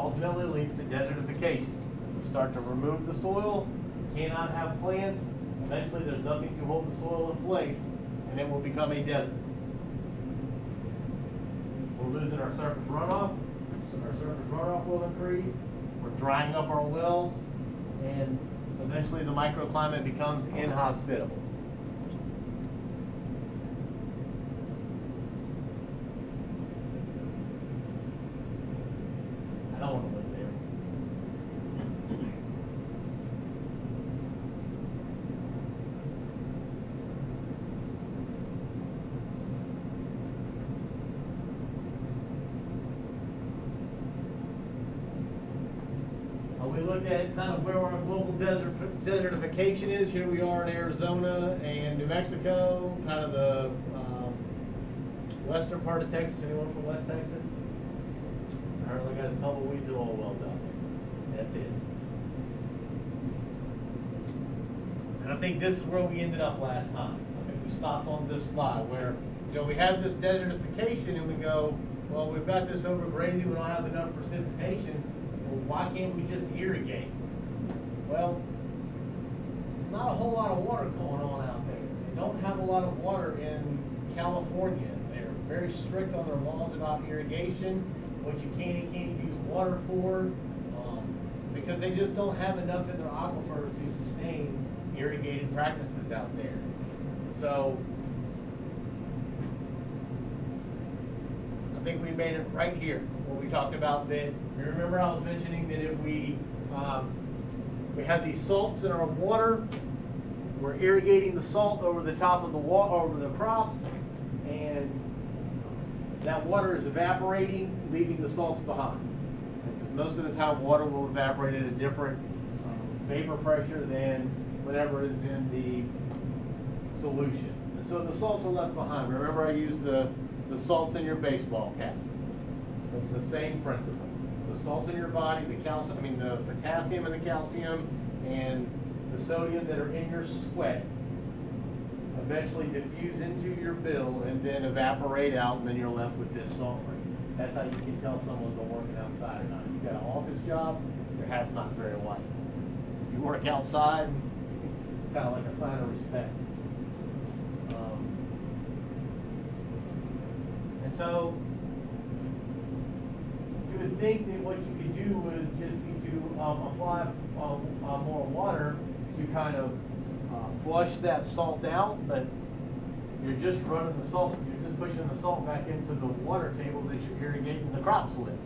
ultimately leads to desertification. We start to remove the soil, cannot have plants, eventually there's nothing to hold the soil in place, and it will become a desert. We're losing our surface runoff, so our surface runoff will increase, we're drying up our wells, and eventually the microclimate becomes inhospitable. I don't want to live there. We looked at kind of where our global desertification is. Here we are in Arizona and New Mexico, kind of the western part of Texas. Anyone from West Texas? I heard they got his tumbleweeds and oil wells out there. That's it. And I think this is where we ended up last time. I think we stopped on this slide where, you know, we have this desertification and we go, well, we've got this overgrazing, we don't have enough precipitation. Why can't we just irrigate? Well, not a whole lot of water going on out there. They don't have a lot of water in California. They're very strict on their laws about irrigation, what you can and can't use water for, because they just don't have enough in their aquifer to sustain irrigated practices out there. So I think we made it right here when we talked about that. You remember I was mentioning that if we have these salts in our water, we're irrigating the salt over the top of the over the crops, and that water is evaporating, leaving the salts behind. Because most of the time, water will evaporate at a different vapor pressure than whatever is in the solution. And so the salts are left behind. Remember, I used the salts in your baseball cap. It's the same principle. The salts in your body, the calcium, the potassium and the calcium and the sodium that are in your sweat eventually diffuse into your bill and then evaporate out, and then you're left with this salt ring. That's how you can tell someone's been working outside or not. If you've got an office job, your hat's not very white. If you work outside, it's kind of like a sign of respect. And so you would think that what you could do would just be to apply more water to kind of flush that salt out, but you're just running the salt, you're just pushing the salt back into the water table that you're irrigating the crops with.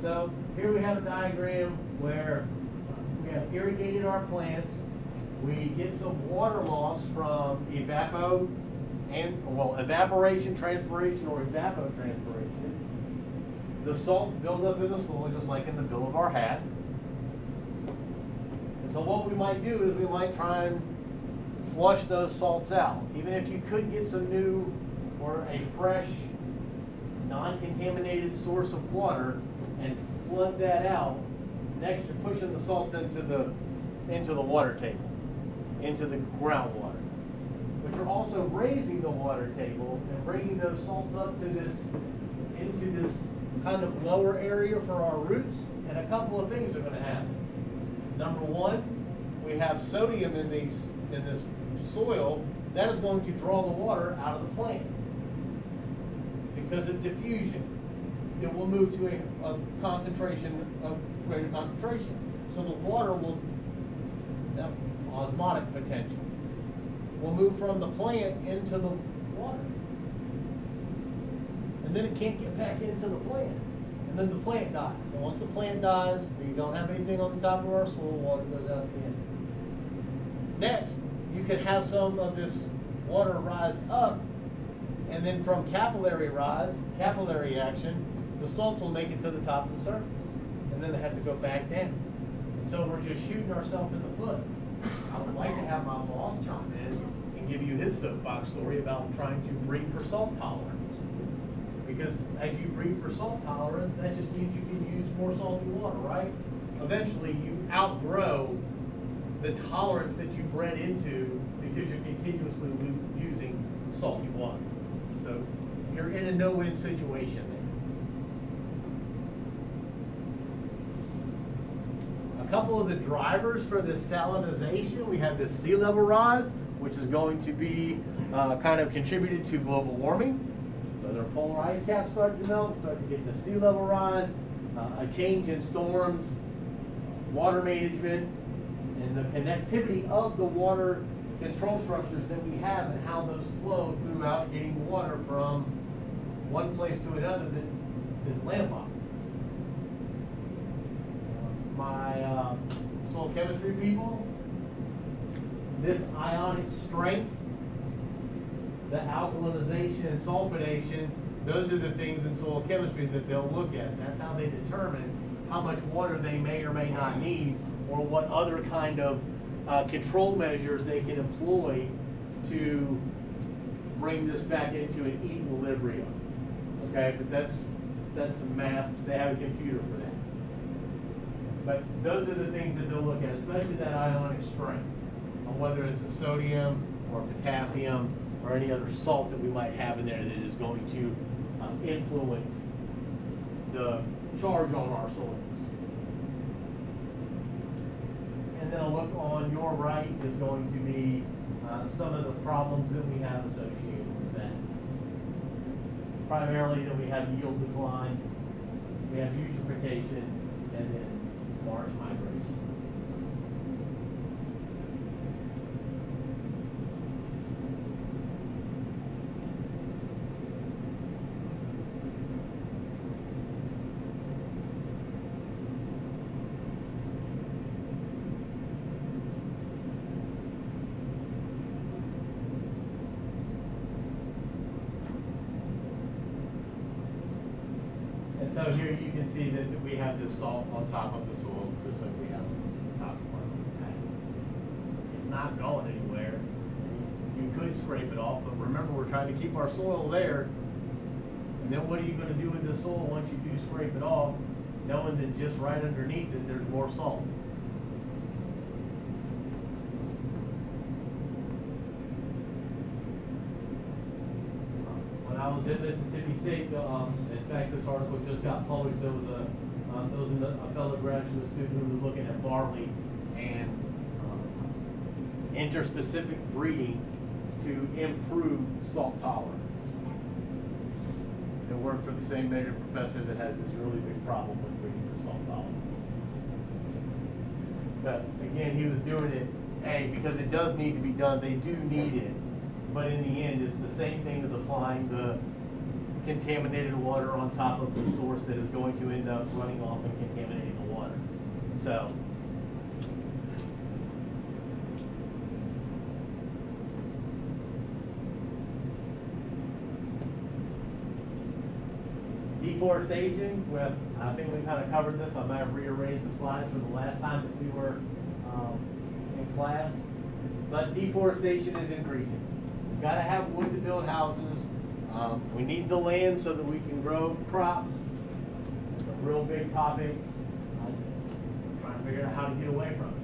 So here we have a diagram where we have irrigated our plants. We get some water loss from evaporation, transpiration, or evapotranspiration. The salts build up in the soil just like in the bill of our hat. And so what we might do is we might try and flush those salts out. Even if you could get some new or a fresh, non-contaminated source of water and flood that out, next you're pushing the salts into the water table, into the groundwater. But you're also raising the water table and bringing those salts up to into this kind of lower area for our roots, and a couple of things are going to happen. Number one, we have sodium in this soil that is going to draw the water out of the plant because of diffusion. It will move to a greater concentration. So the water will have osmotic potential. Will move from the plant into the water. And then it can't get back into the plant. And then the plant dies. So once the plant dies, we don't have anything on the top of our soil, water goes out the end. Next, you could have some of this water rise up, and then from capillary action, the salts will make it to the top of the surface. And then they have to go back down. And so we're just shooting ourselves in the foot. I would like to have my boss chime in and give you his soapbox story about trying to breed for salt tolerance. Because as you breed for salt tolerance, that just means you can use more salty water, right? eventually you outgrow the tolerance that you bred into because you're continuously using salty water. So you're in a no-win situation there. A couple of the drivers for this salinization, we have this sea level rise, which is going to be kind of contributed to global warming. So their polar ice caps start to melt, start to get the sea level rise, a change in storms, water management, and the connectivity of the water control structures that we have and how those flow throughout getting water from one place to another that is landlocked. My soil chemistry people, this ionic strength, the alkalinization and sulfonation, those are the things in soil chemistry that they'll look at. That's how they determine how much water they may or may not need, or what other kind of control measures they can employ to bring this back into an equilibrium. Okay, but that's some math. They have a computer for that. But those are the things that they'll look at, especially that ionic strength, on whether it's a sodium or potassium or any other salt that we might have in there that is going to influence the charge on our soils. And then a look on your right is going to be some of the problems that we have associated with that. Primarily that we have yield declines, we have eutrophication, and then marsh migration. So here you can see that we have this salt on top of the soil, just like we have on the top part of the pad. It's not going anywhere. You could scrape it off, but remember, we're trying to keep our soil there. And then what are you going to do with the soil once you do scrape it off, knowing that just right underneath it there's more salt? When I was in Mississippi State, in fact, this article just got published. There was a fellow graduate student who was looking at barley and interspecific breeding to improve salt tolerance. It worked for the same major professor that has this really big problem with breeding for salt tolerance. But again, he was doing it, because it does need to be done. They do need it. But in the end, it's the same thing as applying the contaminated water on top of the source that is going to end up running off and contaminating the water. So, deforestation, I think we kind of covered this. I might have rearranged the slides from the last time that we were in class. But deforestation is increasing. We've got to have wood to build houses. We need the land so that we can grow crops. It's a real big topic. I'm trying to figure out how to get away from it.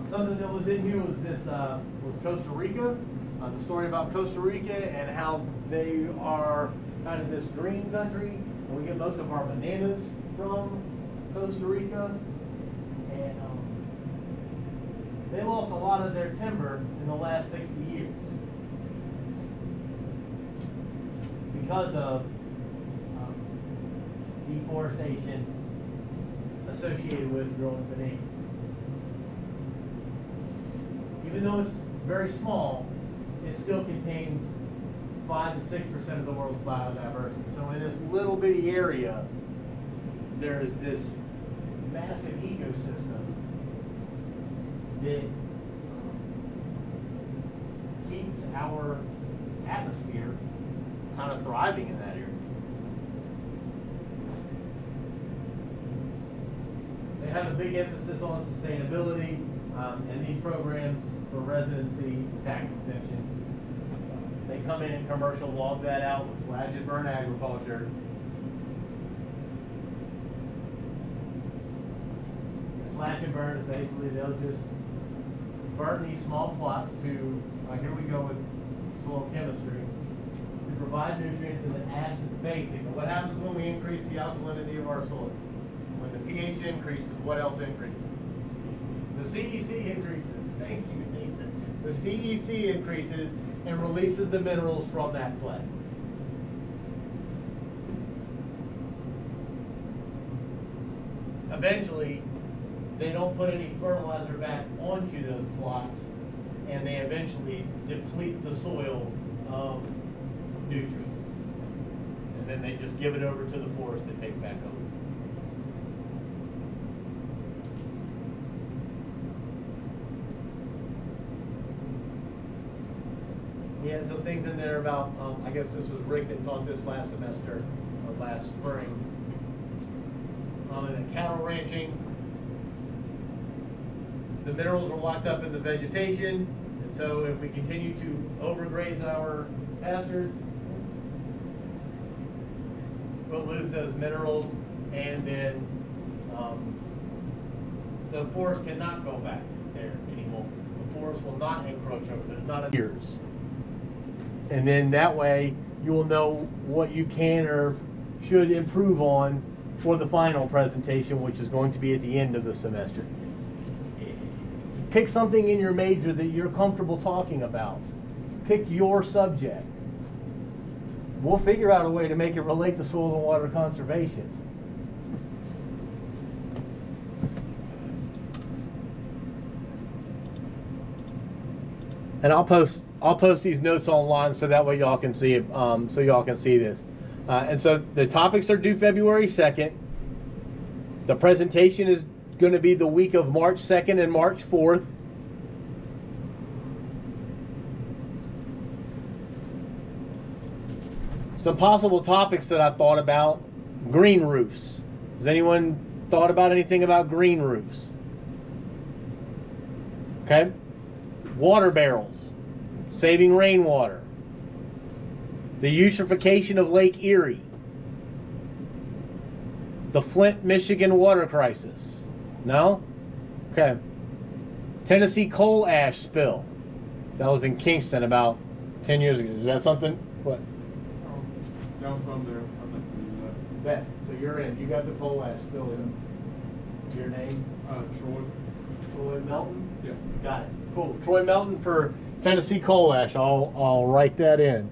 Something that was in here was this was Costa Rica. The story about Costa Rica and how they are kind of this green country, and we get most of our bananas from Costa Rica. And they lost a lot of their timber in the last 60 years because of deforestation associated with growing bananas. Even though it's very small, it still contains 5 to 6% of the world's biodiversity. So in this little bitty area, there's this massive ecosystem that keeps our atmosphere kind of thriving in that area. They have a big emphasis on sustainability, and these programs for residency tax exemptions. They come in and commercial log that out with slash and burn agriculture, slash and burn is basically they'll just burn these small plots to, here we go with soil chemistry, to provide nutrients, and then ash is basic. And what happens when we increase the alkalinity of our soil? When the pH increases, what else increases? The CEC increases. Thank you, Nathan. The CEC increases and releases the minerals from that clay. Eventually, they don't put any fertilizer back onto those plots, and they eventually deplete the soil of nutrients. And then they just give it over to the forest to take back over. He had some things in there about, I guess this was Rick that taught this last semester, or last spring. In cattle ranching, the minerals are locked up in the vegetation, and so if we continue to overgraze our pastures, we'll lose those minerals, and then the forest cannot go back there anymore. The forest will not encroach over. There's not a years. And then that way you will know what you can or should improve on for the final presentation, which is going to be at the end of the semester. Pick something in your major that you're comfortable talking about. Pick your subject. We'll figure out a way to make it relate to soil and water conservation. And I'll post these notes online so that way y'all can see it. So y'all can see this. And so the topics are due February 2nd. The presentation is going to be the week of March 2nd and March 4th. Some possible topics that I thought about: green roofs. Has anyone thought about anything about green roofs? Okay. Water barrels, saving rainwater. The eutrophication of Lake Erie. The Flint, Michigan water crisis. No? Okay. Tennessee coal ash spill. That was in Kingston about 10 years ago. Is that something? What? Down from there. I'd like to do that. Bet. So you're in. You got the coal ash spill in. Your name? Troy. Troy Melton? Yeah. Got it. Cool. Troy Melton for Tennessee coal ash. I'll write that in.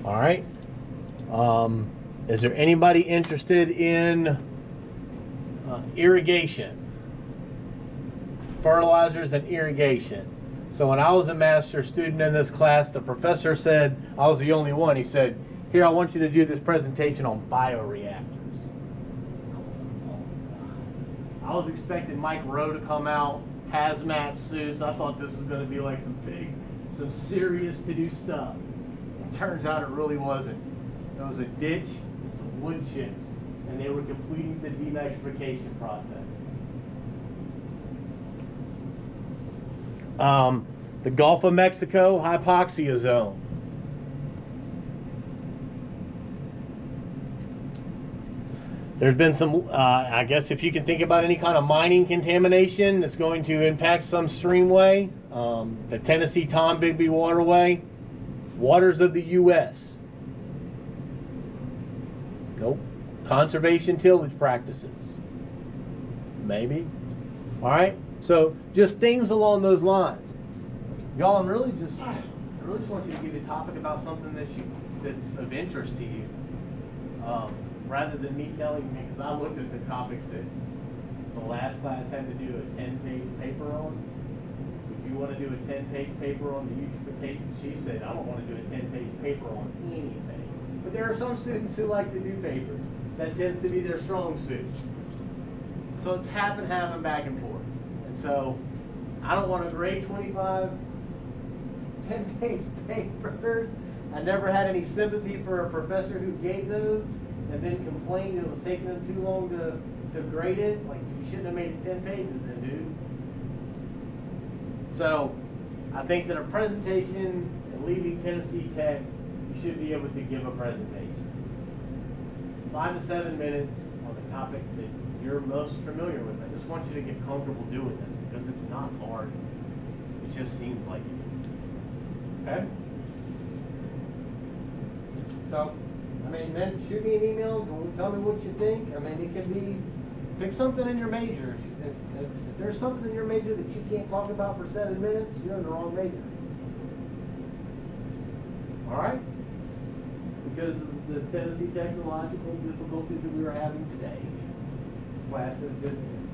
All right. Is there anybody interested in irrigation? Fertilizers and irrigation. So when I was a master's student in this class, the professor said, I was the only one, he said, here, I want you to do this presentation on bioreactors. I was expecting Mike Rowe to come out, hazmat suits. I thought this was going to be like some serious to-do stuff. It turns out it really wasn't. There was a ditch and some wood chips, and they were completing the denitrification process. The Gulf of Mexico hypoxia zone. There's been some, I guess if you can think about any kind of mining contamination that's going to impact some streamway, the Tennessee Tombigbee Waterway, waters of the U.S. Nope. Conservation tillage practices. Maybe. All right. So just things along those lines. Y'all, I really just want you to give you a topic about something that's of interest to you. Rather than me telling you, because I looked at the topics that the last class had to do a 10-page paper on. If you want to do a 10-page paper on the eutrophication, she said, I don't want to do a 10-page paper on anything. But there are some students who like to do papers. That tends to be their strong suit. So it's half and half and back and forth. And so I don't want to grade 25 10-page papers. I never had any sympathy for a professor who gave those and then complained it was taking them too long to grade it. Like, you shouldn't have made it 10 pages then, dude. So I think that a presentation and leaving Tennessee Tech, you should be able to give a presentation. 5 to 7 minutes on the topic that you're most familiar with. I just want you to get comfortable doing this because it's not hard. It just seems like it is. Okay? So, I mean, then shoot me an email, tell me what you think. I mean, it can be, pick something in your major. If there's something in your major that you can't talk about for 7 minutes, you're in the wrong major. All right? Because of the Tennessee technological difficulties that we are having today, class is distance.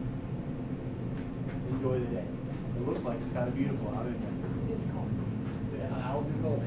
Enjoy the day. It looks like it's kind of beautiful out, isn't it? Yeah, I'll do both.